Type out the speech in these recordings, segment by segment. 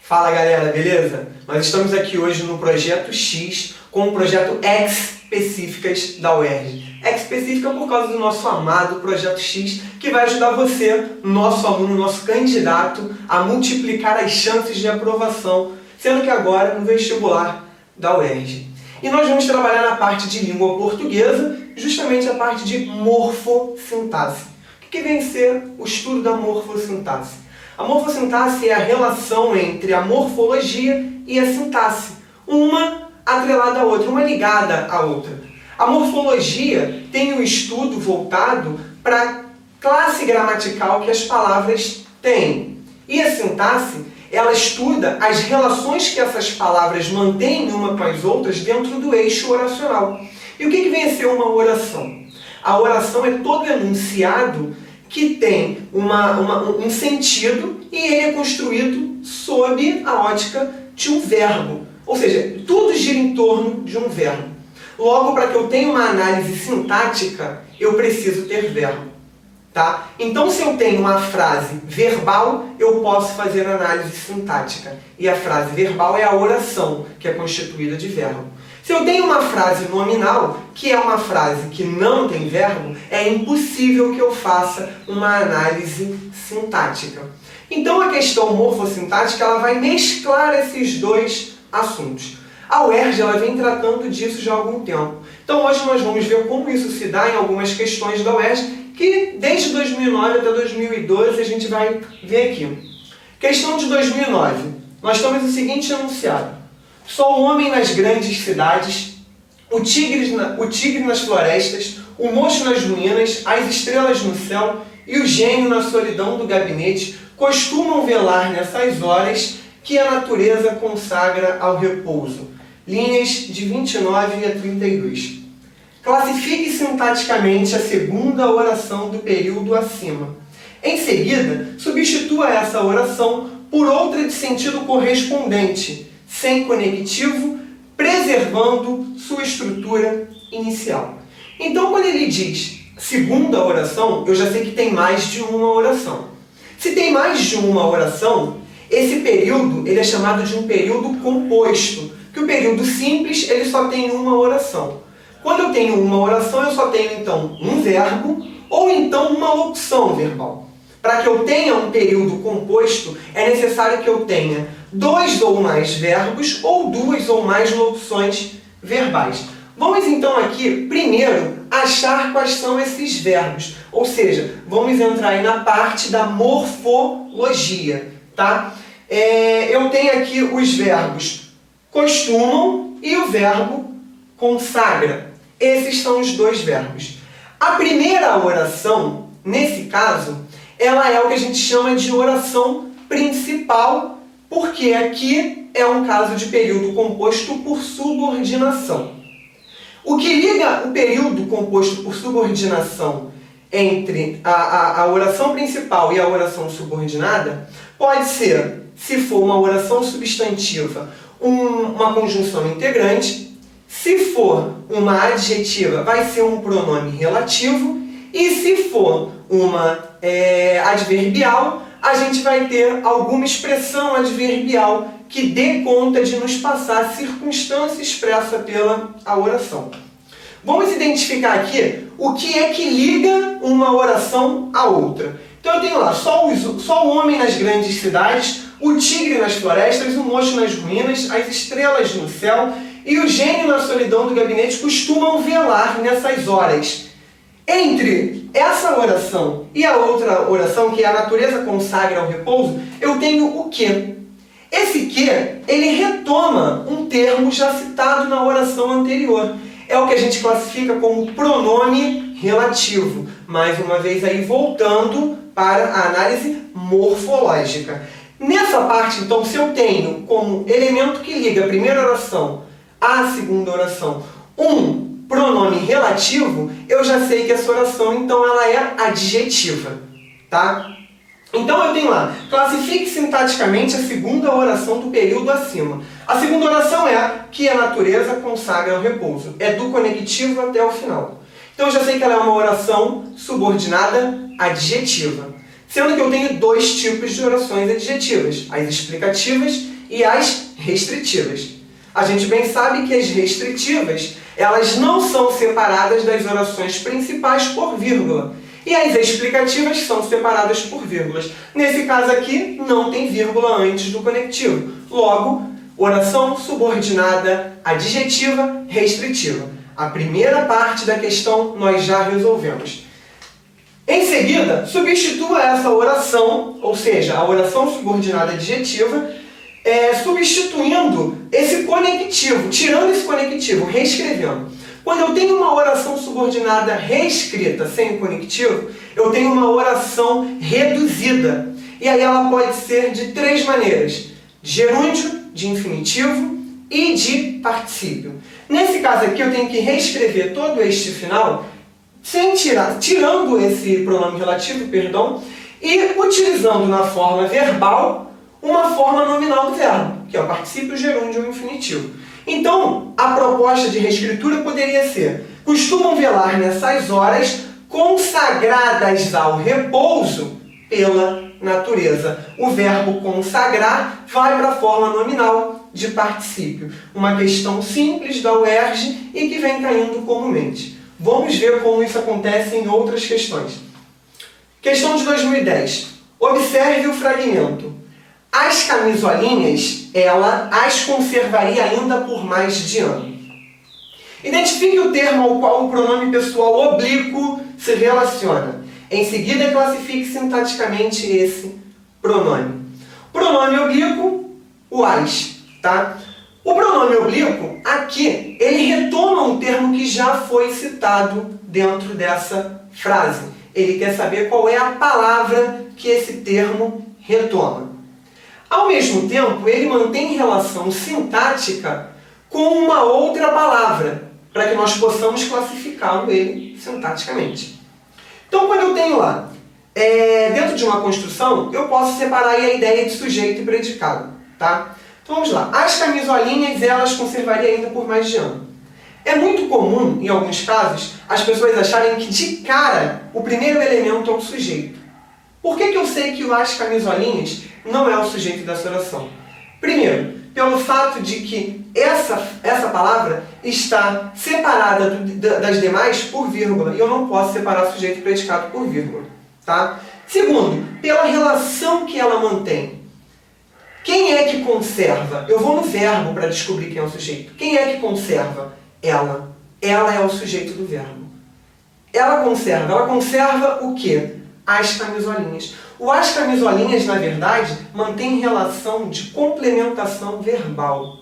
Fala galera, beleza? Nós estamos aqui hoje no Projeto X com o projeto Específicas da UERJ. Específica por causa do nosso amado Projeto X, que vai ajudar você, nosso aluno, nosso candidato, a multiplicar as chances de aprovação, sendo que agora no vestibular da UERJ. E nós vamos trabalhar na parte de língua portuguesa, justamente a parte de morfossintaxe. O que vem a ser o estudo da morfossintaxe? A morfossintaxe é a relação entre a morfologia e a sintaxe, uma atrelada à outra, uma ligada à outra. A morfologia tem um estudo voltado para a classe gramatical que as palavras têm. E a sintaxe, ela estuda as relações que essas palavras mantêm uma com as outras dentro do eixo oracional. E o que vem a ser uma oração? A oração é todo enunciado que tem um sentido e ele é construído sob a ótica de um verbo. Ou seja, tudo gira em torno de um verbo. Logo, para que eu tenha uma análise sintática, eu preciso ter verbo. Tá? Então, se eu tenho uma frase verbal, eu posso fazer análise sintática. E a frase verbal é a oração, que é constituída de verbo. Se eu tenho uma frase nominal, que é uma frase que não tem verbo, é impossível que eu faça uma análise sintática. Então, a questão morfossintática ela vai mesclar esses dois assuntos. A UERJ ela vem tratando disso já há algum tempo. Então, hoje nós vamos ver como isso se dá em algumas questões da UERJ, que desde 2009 até 2012 a gente vai ver aqui. Questão de 2009. Nós temos o seguinte enunciado. Só o homem nas grandes cidades, o tigre nas florestas, o mocho nas ruínas, as estrelas no céu e o gênio na solidão do gabinete costumam velar nessas horas que a natureza consagra ao repouso. Linhas de 29 a 32. Classifique sintaticamente a segunda oração do período acima. Em seguida, substitua essa oração por outra de sentido correspondente, sem conectivo, preservando sua estrutura inicial. Então, quando ele diz segunda oração, eu já sei que tem mais de uma oração. Se tem mais de uma oração, esse período ele é chamado de um período composto, que o período simples ele só tem uma oração. Quando eu tenho uma oração, eu só tenho então um verbo ou então uma locução verbal. Para que eu tenha um período composto, é necessário que eu tenha dois ou mais verbos ou duas ou mais locuções verbais. Vamos então aqui, primeiro, achar quais são esses verbos. Ou seja, vamos entrar aí na parte da morfologia. Tá? Eu tenho aqui os verbos costumam e o verbo consagra. Esses são os dois verbos. A primeira oração, nesse caso, ela é o que a gente chama de oração principal, porque aqui é um caso de período composto por subordinação. O que liga o período composto por subordinação entre a oração principal e a oração subordinada pode ser, se for uma oração substantiva, uma conjunção integrante. Se for uma adjetiva, vai ser um pronome relativo. E se for uma adverbial, a gente vai ter alguma expressão adverbial que dê conta de nos passar a circunstância expressa pela oração. Vamos identificar aqui o que é que liga uma oração à outra. Então eu tenho lá só o homem nas grandes cidades, o tigre nas florestas, o mocho nas ruínas, as estrelas no céu e o gênio na solidão do gabinete costumam velar nessas horas. Entre essa oração e a outra oração, que é a natureza consagra ao repouso, eu tenho o que. Esse que, ele retoma um termo já citado na oração anterior. É o que a gente classifica como pronome relativo. Mais uma vez aí voltando para a análise morfológica. Nessa parte, então, se eu tenho como elemento que liga a primeira oração à segunda oração um pronome relativo, eu já sei que essa oração, então, ela é adjetiva, tá? Então, eu tenho lá, classifique sintaticamente a segunda oração do período acima. A segunda oração é que a natureza consagra ao repouso. É do conectivo até o final. Então, eu já sei que ela é uma oração subordinada adjetiva. Sendo que eu tenho dois tipos de orações adjetivas, as explicativas e as restritivas. A gente bem sabe que as restritivas, elas não são separadas das orações principais por vírgula. E as explicativas são separadas por vírgulas. Nesse caso aqui, não tem vírgula antes do conectivo. Logo, oração subordinada, adjetiva, restritiva. A primeira parte da questão nós já resolvemos. Em seguida, substitua essa oração, ou seja, a oração subordinada adjetiva, substituindo esse conectivo, tirando esse conectivo, reescrevendo. Quando eu tenho uma oração subordinada reescrita sem o conectivo, eu tenho uma oração reduzida. E aí ela pode ser de três maneiras: de gerúndio, de infinitivo e de particípio. Nesse caso aqui eu tenho que reescrever todo este final, tirando esse pronome relativo, e utilizando na forma verbal uma forma nominal do verbo, que é o particípio, gerúndio ou infinitivo. Então, a proposta de reescritura poderia ser: costumam velar nessas horas consagradas ao repouso pela natureza. O verbo consagrar vai para a forma nominal de particípio. Uma questão simples da UERJ e que vem caindo comumente. Vamos ver como isso acontece em outras questões. Questão de 2010. Observe o fragmento. As camisolinhas, ela as conservaria ainda por mais de ano. Identifique o termo ao qual o pronome pessoal oblíquo se relaciona. Em seguida, classifique sintaticamente esse pronome. Pronome oblíquo, o as, tá? O pronome oblíquo, aqui, ele retoma um termo que já foi citado dentro dessa frase. Ele quer saber qual é a palavra que esse termo retoma. Ao mesmo tempo, ele mantém relação sintática com uma outra palavra, para que nós possamos classificá-lo ele sintaticamente. Então, quando eu tenho lá, dentro de uma construção, eu posso separar aí a ideia de sujeito e predicado, tá? Então, vamos lá. As camisolinhas, elas conservaria ainda por mais de ano. É muito comum, em alguns casos, as pessoas acharem que, de cara, o primeiro elemento é o sujeito. Por que eu sei que o as camisolinhas não é o sujeito dessa oração? Primeiro, pelo fato de que essa palavra está separada das demais por vírgula, e eu não posso separar sujeito e predicado por vírgula, tá? Segundo, pela relação que ela mantém. Quem é que conserva? Eu vou no verbo para descobrir quem é o sujeito. Quem é que conserva? Ela. Ela é o sujeito do verbo. Ela conserva o quê? As camisolinhas. O as camisolinhas, na verdade, mantém relação de complementação verbal.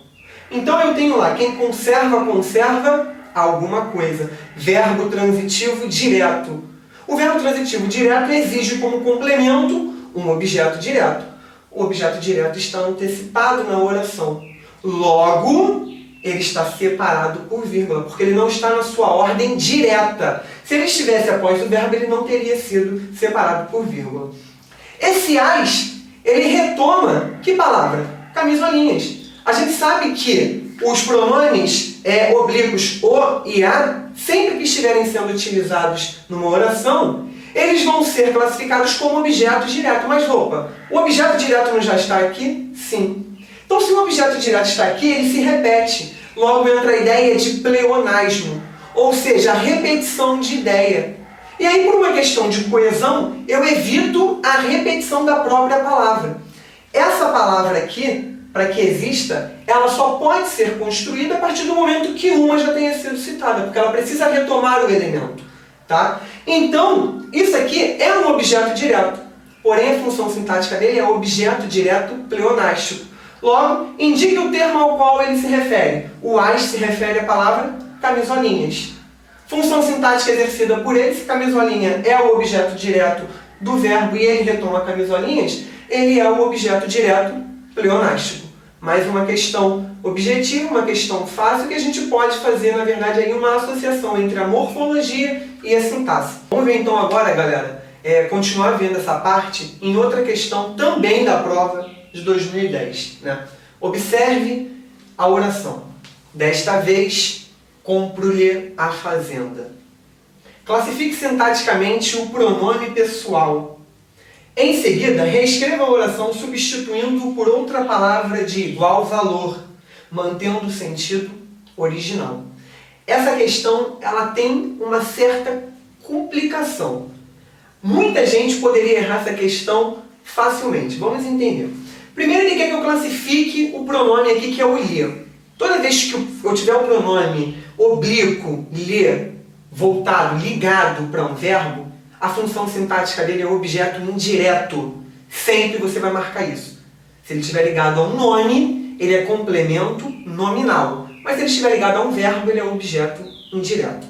Então eu tenho lá, quem conserva alguma coisa. Verbo transitivo direto. O verbo transitivo direto exige como complemento um objeto direto. O objeto direto está antecipado na oração. Logo, ele está separado por vírgula, porque ele não está na sua ordem direta. Se ele estivesse após o verbo, ele não teria sido separado por vírgula. Esse as, ele retoma que palavra? Camisolinhas. A gente sabe que os pronomes oblíquos o e a, sempre que estiverem sendo utilizados numa oração, eles vão ser classificados como objeto direto. Mas, opa, o objeto direto não já está aqui? Sim. Então, se o objeto direto está aqui, ele se repete. Logo entra a ideia de pleonasmo, ou seja, a repetição de ideia. E aí, por uma questão de coesão, eu evito a repetição da própria palavra. Essa palavra aqui, para que exista, ela só pode ser construída a partir do momento que uma já tenha sido citada, porque ela precisa retomar o elemento, tá? Então, isso aqui é um objeto direto, porém a função sintática dele é objeto direto pleonástico. Logo, indique o termo ao qual ele se refere. O as se refere à palavra camisolinhas. Função sintática exercida por ele, se camisolinha é o objeto direto do verbo e ele retoma camisolinhas, ele é o objeto direto pleonástico. Mais uma questão objetiva, uma questão fácil que a gente pode fazer, na verdade, aí uma associação entre a morfologia e a sintaxe. Vamos ver então agora, galera, continuar vendo essa parte em outra questão também da prova de 2010. Né? Observe a oração. Desta vez, compro-lhe a fazenda. Classifique sintaticamente o pronome pessoal. Em seguida, reescreva a oração substituindo por outra palavra de igual valor, mantendo o sentido original. Essa questão ela tem uma certa complicação. Muita gente poderia errar essa questão facilmente. Vamos entender. Primeiro ele quer que eu classifique o pronome aqui que é o lhe. Toda vez que eu tiver o pronome oblíquo, lhe, voltado, ligado para um verbo, a função sintática dele é o objeto indireto. Sempre você vai marcar isso. Se ele estiver ligado a um nome, ele é complemento nominal. Mas se ele estiver ligado a um verbo, ele é objeto indireto.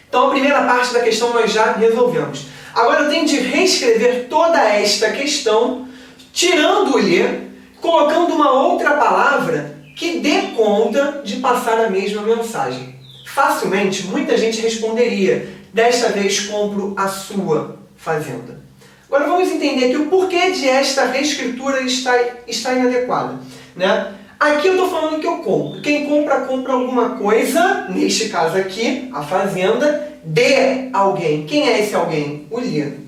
Então a primeira parte da questão nós já resolvemos. Agora eu tenho de reescrever toda esta questão, tirando o lhe, colocando uma outra palavra que dê conta de passar a mesma mensagem. Facilmente, muita gente responderia, desta vez compro a sua fazenda. Agora vamos entender aqui o porquê de esta reescritura está inadequada, né? Aqui eu estou falando que eu compro. Quem compra, compra alguma coisa, neste caso aqui, a fazenda, de alguém. Quem é esse alguém? O lhe.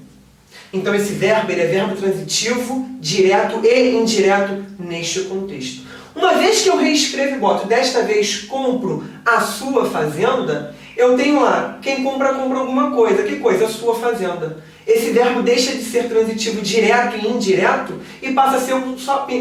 Então esse verbo ele é verbo transitivo, direto e indireto neste contexto. Uma vez que eu reescrevo e boto, desta vez compro a sua fazenda, eu tenho lá, quem compra, compra alguma coisa. Que coisa? A sua fazenda. Esse verbo deixa de ser transitivo direto e indireto e passa a ser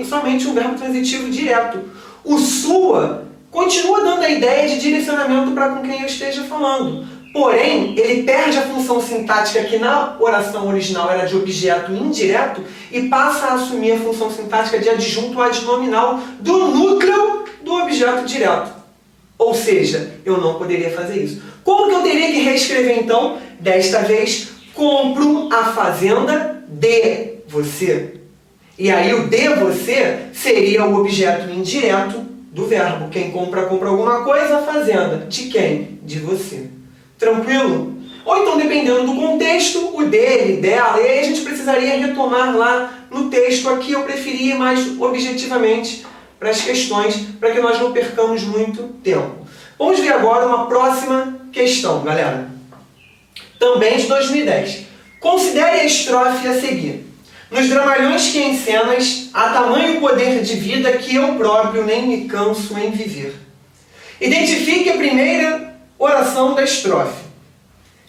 somente um verbo transitivo direto. O sua continua dando a ideia de direcionamento para com quem eu esteja falando. Porém, ele perde a função sintática que na oração original era de objeto indireto e passa a assumir a função sintática de adjunto adnominal do núcleo do objeto direto. Ou seja, eu não poderia fazer isso. Como que eu teria que reescrever então? Desta vez, compro a fazenda de você. E aí o de você seria o objeto indireto do verbo. Quem compra, compra alguma coisa, a fazenda. De quem? De você. Tranquilo? Ou então, dependendo do contexto, o dele, dela, e aí a gente precisaria retomar lá no texto. Aqui eu preferi ir mais objetivamente para as questões, para que nós não percamos muito tempo. Vamos ver agora uma próxima questão, galera. Também de 2010. Considere a estrofe a seguir. Nos dramalhões que encenas, há tamanho poder de vida que eu próprio nem me canso em viver. Identifique a primeira oração da estrofe.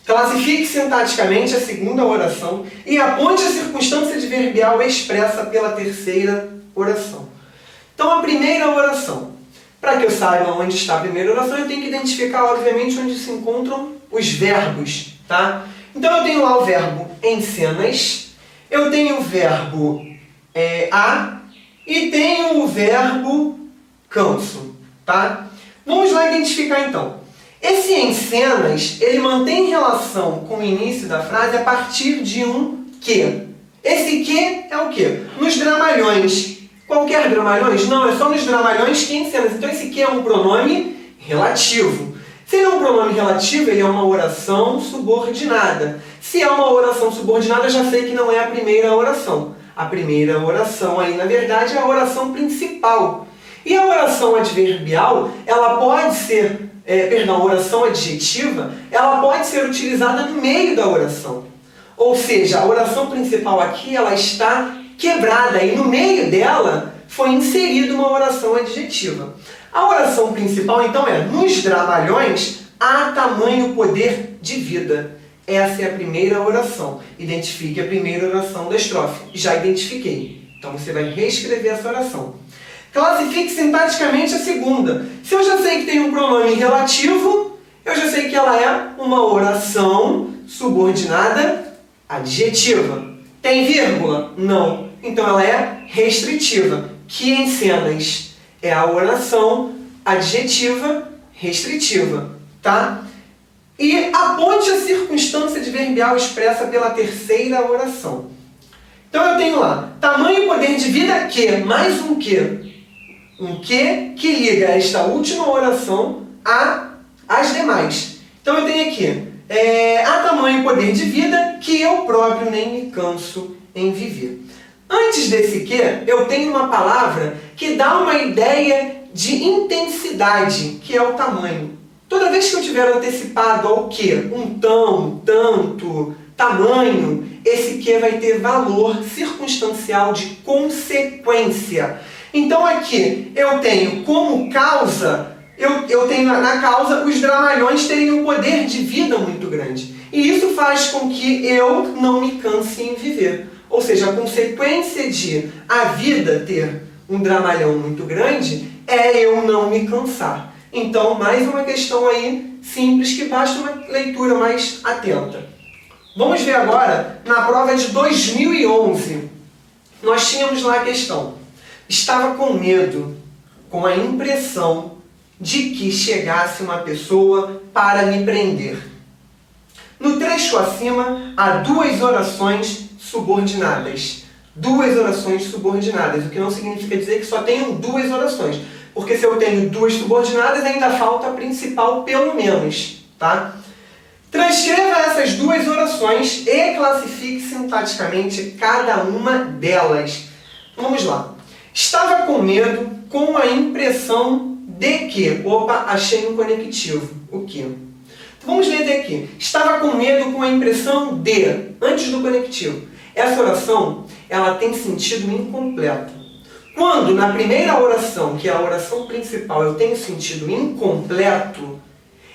Classifique sintaticamente a segunda oração e aponte a circunstância adverbial expressa pela terceira oração. Então, a primeira oração. Para que eu saiba onde está a primeira oração, eu tenho que identificar, obviamente, onde se encontram os verbos, tá? Então, eu tenho lá o verbo encenas, eu tenho o verbo a e tenho o verbo canso, tá? Vamos lá identificar, então. Esse encenas, ele mantém relação com o início da frase a partir de um que. Esse que é o que? Nos dramalhões. Qualquer dramalhões? Não, é só nos dramalhões que encenas. Então esse que é um pronome relativo. Se ele é um pronome relativo, ele é uma oração subordinada. Se é uma oração subordinada, eu já sei que não é a primeira oração. A primeira oração aí, na verdade, é a oração principal. E a oração adverbial, ela pode ser, a oração adjetiva, ela pode ser utilizada no meio da oração. Ou seja, a oração principal aqui, ela está quebrada e no meio dela foi inserida uma oração adjetiva. A oração principal, então, é: nos dramalhões há tamanho poder de vida. Essa é a primeira oração. Identifique a primeira oração da estrofe. Já identifiquei. Então você vai reescrever essa oração. Classifique sintaticamente a segunda. Se eu já sei que tem um pronome relativo, eu já sei que ela é uma oração subordinada adjetiva. Tem vírgula? Não. Então ela é restritiva. Que encenas é a oração adjetiva restritiva, tá? E aponte a circunstância adverbial expressa pela terceira oração. Então eu tenho lá, tamanho e poder de vida que, mais um que. Um que liga esta última oração às demais. Então eu tenho aqui, há tamanho e poder de vida que eu próprio nem me canso em viver. Antes desse que, eu tenho uma palavra que dá uma ideia de intensidade, que é o tamanho. Toda vez que eu tiver antecipado ao que, um tão, tanto, tamanho, esse que vai ter valor circunstancial de consequência. Então aqui eu tenho como causa, eu tenho na causa os dramalhões terem um poder de vida muito grande. E isso faz com que eu não me canse em viver. Ou seja, a consequência de a vida ter um dramalhão muito grande é eu não me cansar. Então, mais uma questão aí simples que basta uma leitura mais atenta. Vamos ver agora, na prova de 2011, nós tínhamos lá a questão. Estava com medo, com a impressão de que chegasse uma pessoa para me prender. No trecho acima, há duas orações subordinadas. Duas orações subordinadas, o que não significa dizer que só tenho duas orações. Porque se eu tenho duas subordinadas, ainda falta a principal pelo menos, tá? Transcreva essas duas orações e classifique sintaticamente cada uma delas. Vamos lá. Estava com medo, com a impressão de que... Opa, achei um conectivo. O que? Então, vamos ler daqui. Estava com medo, com a impressão de... Antes do conectivo. Essa oração, ela tem sentido incompleto. Quando na primeira oração, que é a oração principal, eu tenho sentido incompleto,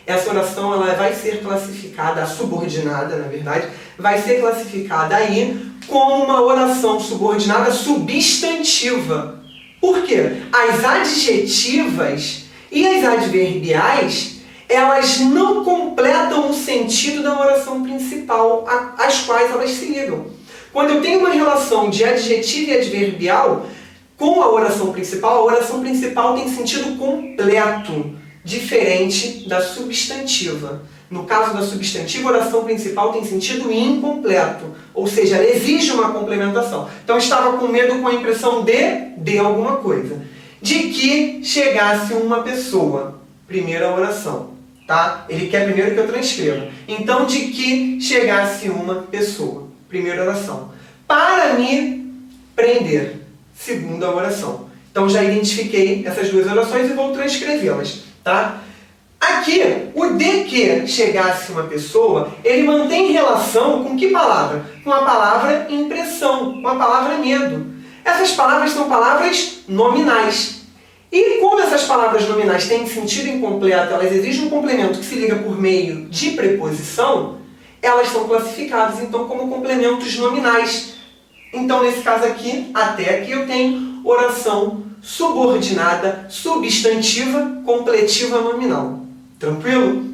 essa oração ela vai ser classificada, a subordinada, na verdade, vai ser classificada aí como uma oração subordinada substantiva. Por quê? As adjetivas e as adverbiais, elas não completam o sentido da oração principal, às quais elas se ligam. Quando eu tenho uma relação de adjetivo e adverbial com a oração principal tem sentido completo, diferente da substantiva. No caso da substantiva, a oração principal tem sentido incompleto, ou seja, ela exige uma complementação. Então, estava com medo com a impressão de alguma coisa. De que chegasse uma pessoa. Primeira oração, tá? Ele quer primeiro que eu transcreva. Então, de que chegasse uma pessoa. Primeira oração. Para me prender. Segunda oração. Então, já identifiquei essas duas orações e vou transcrevê-las, tá? Aqui, o de que chegasse uma pessoa, ele mantém relação com que palavra? Com a palavra impressão, com a palavra medo. Essas palavras são palavras nominais. E como essas palavras nominais têm sentido incompleto, elas exigem um complemento que se liga por meio de preposição, elas são classificadas, então, como complementos nominais. Então, nesse caso aqui, até aqui eu tenho oração subordinada, substantiva, completiva, nominal. Tranquilo?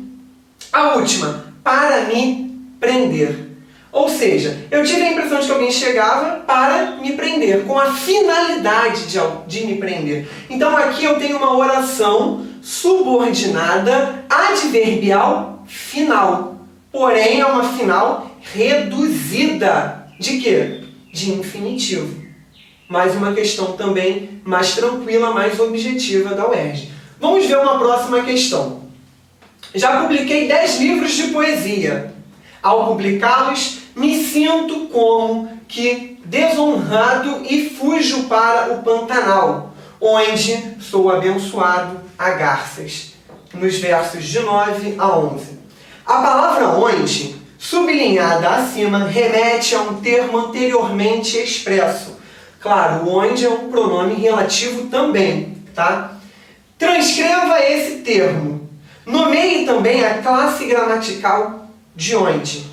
A última, para me prender. Ou seja, eu tive a impressão de que alguém chegava para me prender, com a finalidade de me prender. Então aqui eu tenho uma oração subordinada, adverbial, final. Porém, é uma final reduzida. De quê? De infinitivo. Mais uma questão também mais tranquila, mais objetiva da UERJ. Vamos ver uma próxima questão. Já publiquei 10 livros de poesia. Ao publicá-los, me sinto como que desonrado e fujo para o Pantanal, onde sou abençoado a garças. Nos versos de 9 a 11. A palavra onde, sublinhada acima, remete a um termo anteriormente expresso. Claro, o onde é um pronome relativo também, tá? Transcreva esse termo. Nomeie também a classe gramatical de onde.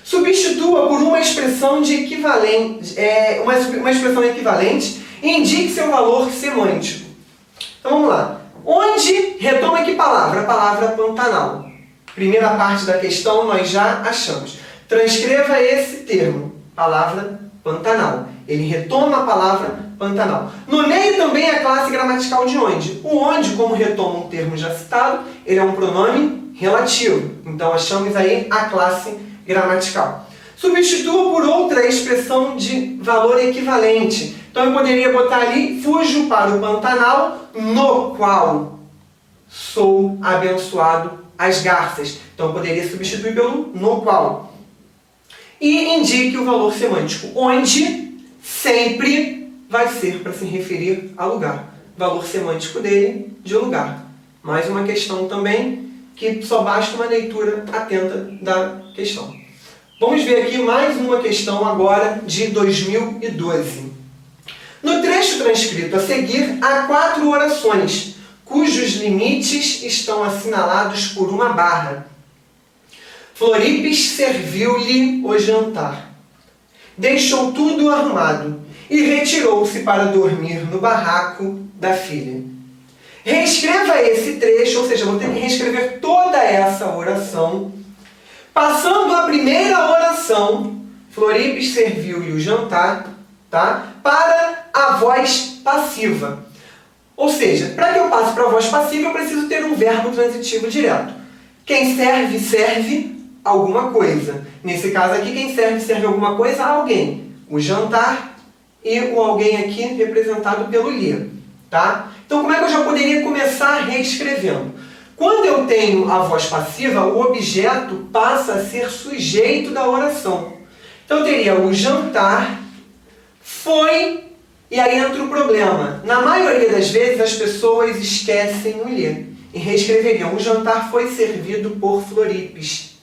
Substitua por uma expressão de equivalente, uma expressão equivalente e indique seu valor semântico. Então vamos lá. Onde retoma que palavra? A palavra Pantanal. Primeira parte da questão nós já achamos. Transcreva esse termo, palavra Pantanal. Ele retoma a palavra Pantanal. Nomeie também a classe gramatical de onde. O onde, como retoma um termo já citado, ele é um pronome relativo. Então achamos aí a classe gramatical. Substitua por outra expressão de valor equivalente. Então eu poderia botar ali, fujo para o Pantanal, no qual sou abençoado as garças. Então eu poderia substituir pelo no qual. E indique o valor semântico. Onde sempre vai ser para se referir a lugar. Valor semântico dele, de lugar. Mais uma questão também, que só basta uma leitura atenta da questão. Vamos ver aqui mais uma questão agora de 2012. No trecho transcrito a seguir, há 4 orações, cujos limites estão assinalados por uma barra. Floripes serviu-lhe o jantar. Deixou tudo arrumado e retirou-se para dormir no barraco da filha. Reescreva esse trecho, ou seja, vou ter que reescrever toda essa oração. Passando a primeira oração, Floripes serviu-lhe o jantar, tá? Para a voz passiva. Ou seja, para que eu passe para a voz passiva, eu preciso ter um verbo transitivo direto. Quem serve, serve alguma coisa. Nesse caso aqui, quem serve, serve alguma coisa a alguém. O jantar e o alguém aqui representado pelo lhe. Tá? Então, como é que eu já poderia começar reescrevendo? Quando eu tenho a voz passiva, o objeto passa a ser sujeito da oração. Então, eu teria o jantar, foi, e aí entra o problema. Na maioria das vezes, as pessoas esquecem o lhe e reescreveriam: o jantar foi servido por Floripes.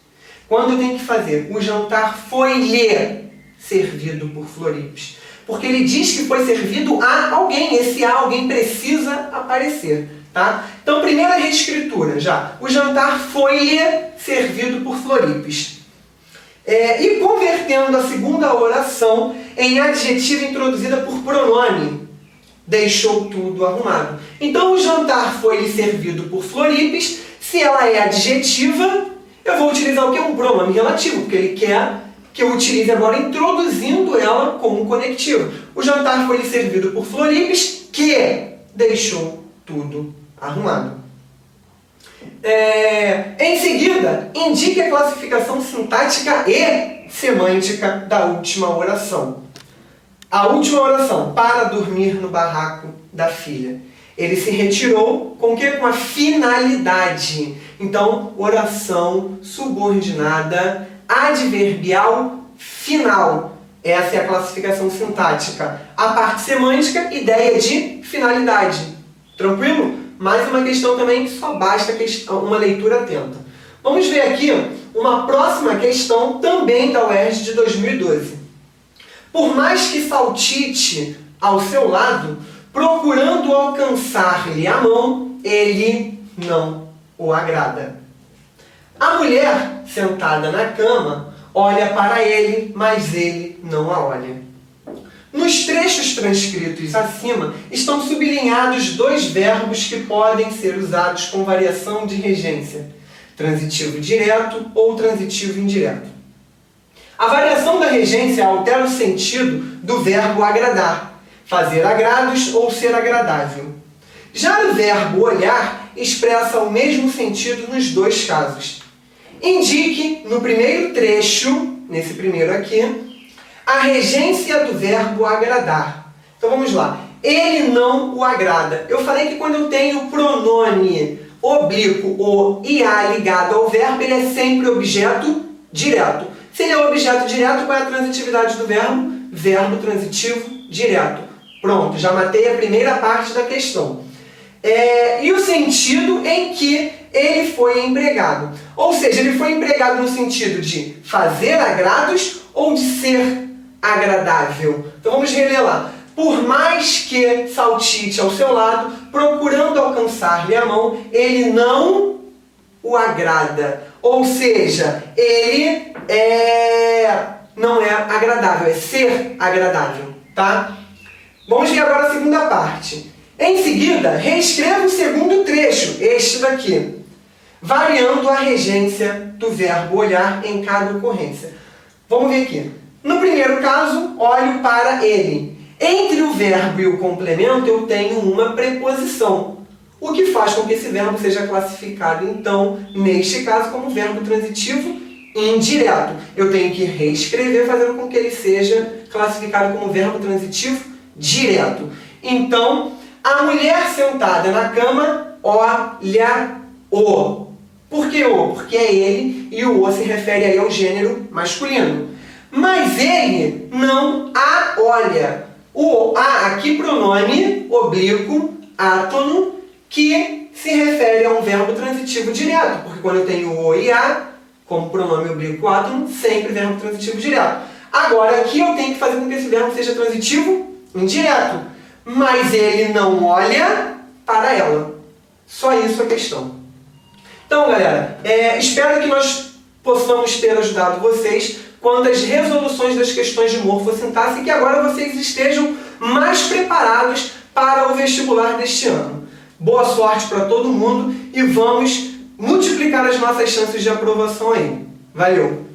Quando eu tenho que fazer? O jantar foi-lhe servido por Floripes. Porque ele diz que foi servido a alguém. Esse a alguém precisa aparecer. Tá? Então, primeira reescritura já. O jantar foi-lhe servido por Floripes. E convertendo a segunda oração em adjetivo introduzida por pronome. Deixou tudo arrumado. Então, o jantar foi-lhe servido por Floripes. Se ela é adjetiva, eu vou utilizar o que? Um pronome relativo, porque ele quer que eu utilize agora introduzindo ela como um conectivo. O jantar foi-lhe servido por Floripes, que deixou tudo arrumado. Em seguida, indique a classificação sintática e semântica da última oração. A última oração, para dormir no barraco da filha. Ele se retirou com o quê? Com a finalidade. Então, oração subordinada adverbial final. Essa é a classificação sintática. A parte semântica, ideia de finalidade. Tranquilo? Mais uma questão também que só basta uma leitura atenta. Vamos ver aqui uma próxima questão também da UERJ de 2012. Por mais que saltite ao seu lado, procurando alcançar-lhe a mão, ele não o agrada. A mulher, sentada na cama, olha para ele, mas ele não a olha. Nos trechos transcritos acima, estão sublinhados 2 verbos que podem ser usados com variação de regência: transitivo direto ou transitivo indireto. A variação da regência altera o sentido do verbo agradar, fazer agrados ou ser agradável. Já o verbo olhar expressa o mesmo sentido nos 2 casos. Indique no primeiro trecho, nesse primeiro aqui, a regência do verbo agradar. Então vamos lá. Ele não o agrada. Eu falei que quando eu tenho o pronome oblíquo, o IA ligado ao verbo, ele é sempre objeto direto. Se ele é objeto direto, qual é a transitividade do verbo? Verbo transitivo direto. Pronto, já matei a primeira parte da questão. E o sentido em que ele foi empregado. Ou seja, ele foi empregado no sentido de fazer agrados ou de ser agradável. Então vamos reler lá. Por mais que saltite ao seu lado, procurando alcançar-lhe a mão, ele não o agrada. Ou seja, ele não é agradável, é ser agradável. Tá? Vamos ver agora a segunda parte. Em seguida, reescreva o segundo trecho, este daqui, variando a regência do verbo olhar em cada ocorrência. Vamos ver aqui. No primeiro caso, olho para ele. Entre o verbo e o complemento, eu tenho uma preposição, o que faz com que esse verbo seja classificado, então, neste caso, como verbo transitivo indireto. Eu tenho que reescrever, fazendo com que ele seja classificado como verbo transitivo direto. Então, a mulher sentada na cama olha-o. Por que o? Porque é ele, e o se refere aí ao gênero masculino. Mas ele não a olha. O a aqui, pronome oblíquo, átono, que se refere a um verbo transitivo direto. Porque quando eu tenho o e a, como pronome oblíquo átono, sempre verbo transitivo direto. Agora, aqui eu tenho que fazer com que esse verbo seja transitivo indireto, mas ele não olha para ela. Só isso a questão. Então, galera, espero que nós possamos ter ajudado vocês quanto às resoluções das questões de morfossintaxe e que agora vocês estejam mais preparados para o vestibular deste ano. Boa sorte para todo mundo e vamos multiplicar as nossas chances de aprovação aí. Valeu!